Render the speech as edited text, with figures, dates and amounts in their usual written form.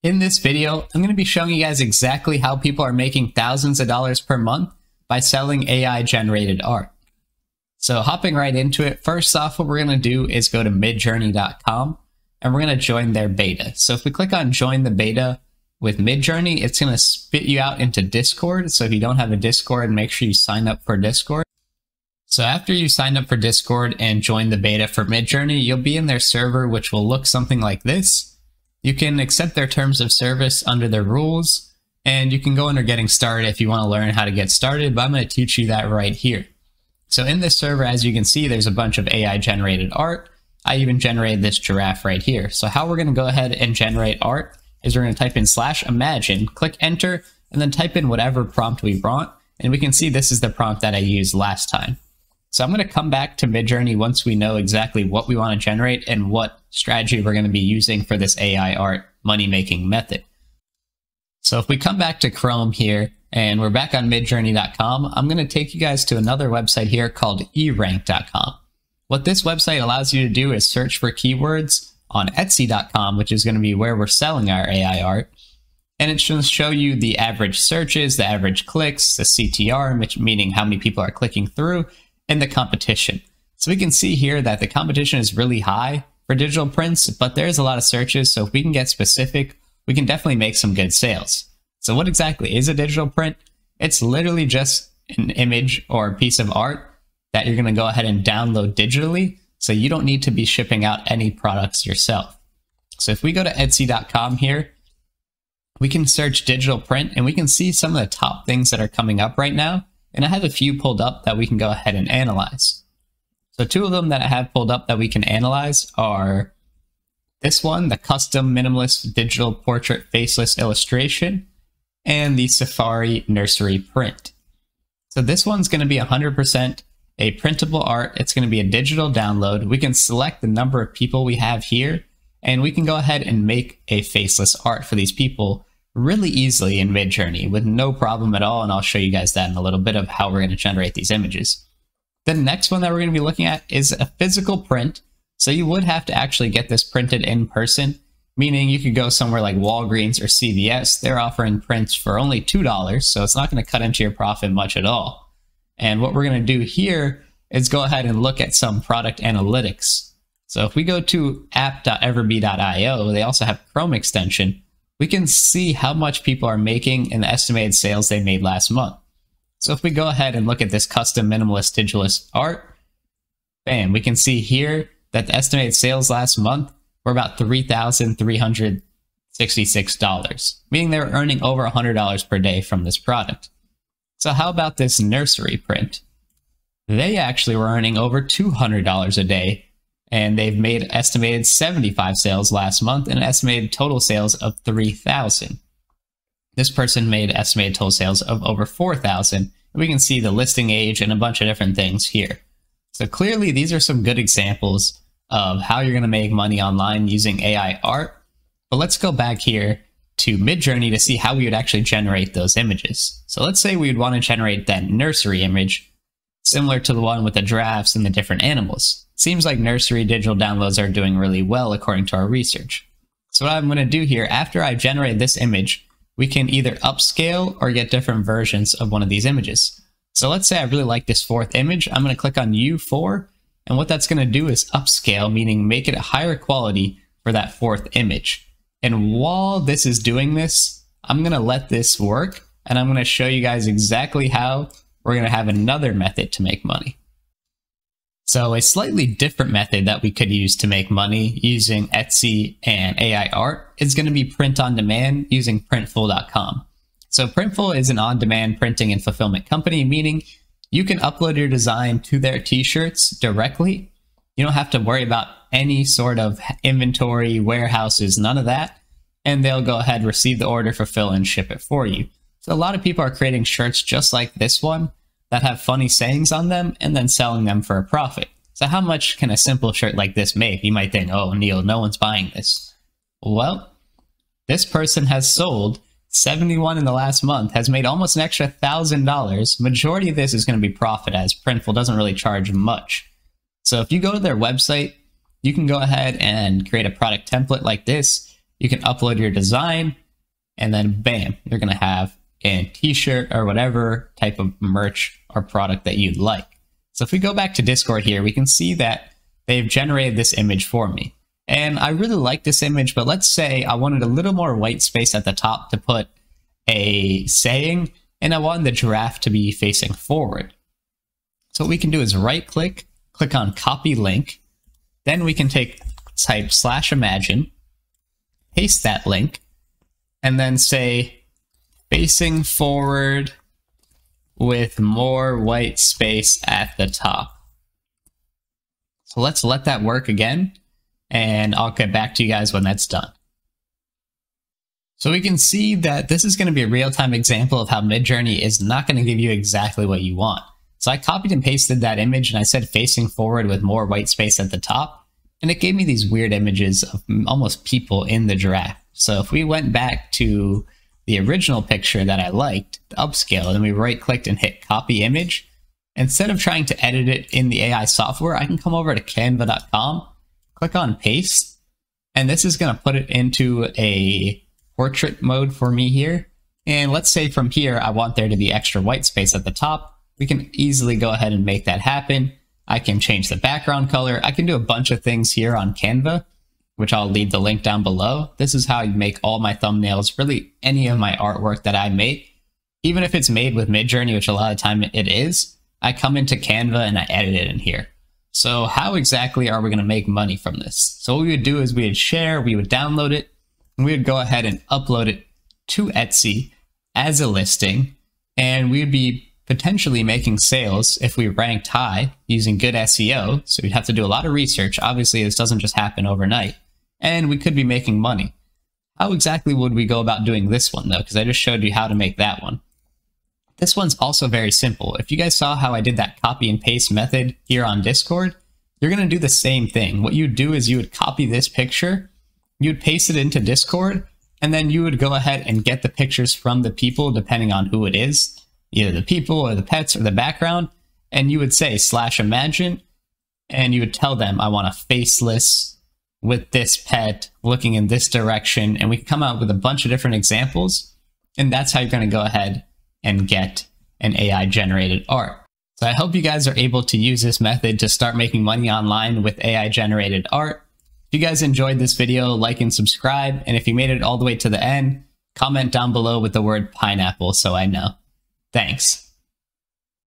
In this video, I'm going to be showing you guys exactly how people are making thousands of dollars per month by selling AI generated art. So hopping right into it, first off, what we're going to do is go to midjourney.com and we're going to join their beta. So if we click on join the beta with Midjourney, it's going to spit you out into Discord. So if you don't have a Discord, make sure you sign up for Discord. So after you sign up for Discord and join the beta for Midjourney, you'll be in their server, which will look something like this. You can accept their terms of service under their rules, and you can go under getting started if you want to learn how to get started, but I'm going to teach you that right here. So in this server, as you can see, there's a bunch of AI generated art. I even generated this giraffe right here. So how we're going to go ahead and generate art is we're going to type in /imagine, click enter, and then type in whatever prompt we want. And we can see this is the prompt that I used last time. So I'm going to come back to Midjourney once we know exactly what we want to generate and what strategy we're going to be using for this AI art money-making method. So if we come back to Chrome here and we're back on midjourney.com, I'm going to take you guys to another website here called erank.com. What this website allows you to do is search for keywords on Etsy.com, which is going to be where we're selling our AI art. And it's going to show you the average searches, the average clicks, the CTR, which meaning how many people are clicking through, and the competition. So we can see here that the competition is really high for digital prints, but there's a lot of searches. So if we can get specific, we can definitely make some good sales. So what exactly is a digital print? It's literally just an image or a piece of art that you're going to go ahead and download digitally. So you don't need to be shipping out any products yourself. So if we go to Etsy.com here, we can search digital print and we can see some of the top things that are coming up right now. And I have a few pulled up that we can go ahead and analyze. So two of them that I have pulled up that we can analyze are this one, the custom minimalist digital portrait faceless illustration, and the Safari nursery print. So this one's going to be 100% a printable art. It's going to be a digital download. We can select the number of people we have here, and we can go ahead and make a faceless art for these people really easily in Midjourney with no problem at all. And I'll show you guys that in a little bit of how we're going to generate these images. The next one that we're going to be looking at is a physical print. So you would have to actually get this printed in person, meaning you could go somewhere like Walgreens or CVS. They're offering prints for only $2, so it's not going to cut into your profit much at all. And what we're going to do here is go ahead and look at some product analytics. So if we go to app.everbee.io, they also have Chrome extension. We can see how much people are making and the estimated sales they made last month. So if we go ahead and look at this custom minimalist digitalist art, bam, we can see here that the estimated sales last month were about $3,366, meaning they were earning over $100 per day from this product. So how about this nursery print? They actually were earning over $200 a day, and they've made estimated 75 sales last month and an estimated total sales of 3,000. This person made estimated total sales of over 4,000. We can see the listing age and a bunch of different things here. So clearly these are some good examples of how you're going to make money online using AI art. But let's go back here to Midjourney to see how we would actually generate those images. So let's say we would want to generate that nursery image similar to the one with the giraffes and the different animals. Seems like nursery digital downloads are doing really well according to our research. So what I'm going to do here, after I generate this image, we can either upscale or get different versions of one of these images. So let's say I really like this fourth image. I'm going to click on U4, and what that's going to do is upscale, meaning make it a higher quality for that fourth image. And while this is doing this, I'm going to let this work, and I'm going to show you guys exactly how we're going to have another method to make money. So a slightly different method that we could use to make money using Etsy and AI art is going to be print on demand using Printful.com. So Printful is an on-demand printing and fulfillment company, meaning you can upload your design to their t-shirts directly. You don't have to worry about any sort of inventory, warehouses, none of that. And they'll go ahead, receive the order, fulfill, and ship it for you. So a lot of people are creating shirts just like this one that have funny sayings on them and then selling them for a profit. So how much can a simple shirt like this make? You might think, oh, Neil, no one's buying this. Well, this person has sold 71 in the last month, has made almost an extra $1,000. Majority of this is going to be profit, as Printful doesn't really charge much. So if you go to their website, you can go ahead and create a product template like this You can upload your design, and then bam, you're going to have a t-shirt or whatever type of merch or product that you'd like. So if we go back to Discord here, we can see that they've generated this image for me. And I really like this image, but let's say I wanted a little more white space at the top to put a saying, and I wanted the giraffe to be facing forward. So what we can do is right click, click on copy link, then we can type /imagine, paste that link, and then say facing forward with more white space at the top. So let's let that work again, and I'll get back to you guys when that's done. So we can see that this is going to be a real-time example of how Midjourney is not going to give you exactly what you want. So I copied and pasted that image and I said facing forward with more white space at the top, and it gave me these weird images of almost people in the giraffe. So if we went back to the original picture that I liked, the upscale, and we right-clicked and hit copy image, instead of trying to edit it in the AI software, I can come over to canva.com, click on paste, and this is going to put it into a portrait mode for me here. And let's say from here, I want there to be extra white space at the top. We can easily go ahead and make that happen. I can change the background color. I can do a bunch of things here on Canva, which I'll leave the link down below. This is how I make all my thumbnails, really any of my artwork that I make. Even if it's made with Midjourney, which a lot of the time it is, I come into Canva and I edit it in here. So how exactly are we going to make money from this? So what we would do is we would share, we would download it, and we would go ahead and upload it to Etsy as a listing, and we would be potentially making sales if we ranked high using good SEO. So we'd have to do a lot of research. Obviously, this doesn't just happen overnight, and we could be making money. How exactly would we go about doing this one though? Because I just showed you how to make that one. This one's also very simple. If you guys saw how I did that copy and paste method here on Discord, you're going to do the same thing. What you'd do is you would copy this picture, you'd paste it into Discord, and then you would go ahead and get the pictures from the people, depending on who it is, either the people or the pets or the background, and you would say /imagine, and you would tell them, I want a faceless with this pet looking in this direction, and we come out with a bunch of different examples, and that's how you're going to go ahead and get an AI generated art. So I hope you guys are able to use this method to start making money online with AI generated art. If you guys enjoyed this video, like and subscribe, and if you made it all the way to the end, comment down below with the word pineapple so I know. Thanks.